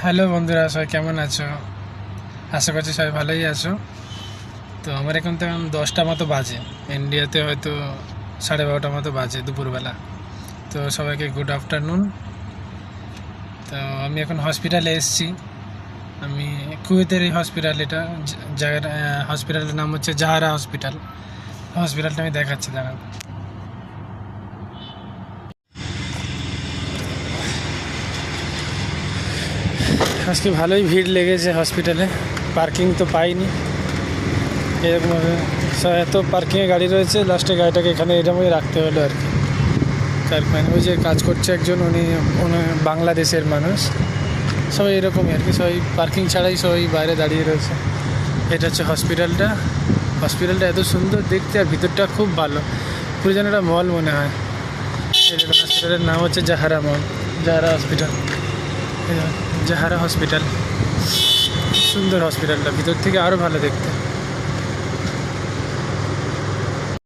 Hello বন্ধুরা, সবাই কেমন আছো? আশা করছি সবাই ভালোই আছো। তো আমার এখন তো 10টা মতো বাজে, ইন্ডিয়াতে হয়তো 12:30 মতো বাজে দুপুরবেলা। তো সবাইকে গুড আফটারনুন। তো আমি এখন হসপিটালে এসেছি। আমি কুয়েতের এই হসপিটাল, এটা জায়গাটা, হসপিটালের নাম হচ্ছে জাহারা হসপিটাল। হসপিটালটা আমি দেখাচ্ছি, দাঁড়ান। আজকে ভালোই ভিড় লেগেছে হসপিটালে, পার্কিং তো পাইনি। এরকমভাবে এত পার্কিংয়ে গাড়ি রয়েছে, লাস্টে গাড়িটাকে এখানে এরকমই রাখতে হলো আর কি। তার মানে ওই যে কাজ করছে একজন, উনি বাংলাদেশের মানুষ। সবাই এরকমই আর কি, সবাই পার্কিং ছাড়াই সবাই বাইরে দাঁড়িয়ে রয়েছে। এটা হচ্ছে হসপিটালটা। হসপিটালটা এত সুন্দর দেখতে, আর ভিতরটা খুব ভালো, পুরো যেন একটা মল মনে হয়। হসপিটালের নাম হচ্ছে জাহারা মল, জাহারা হসপিটাল। জাহারা হসপিটাল সুন্দর, হসপিটালটা ভিতর থেকে আরও ভালো দেখতে।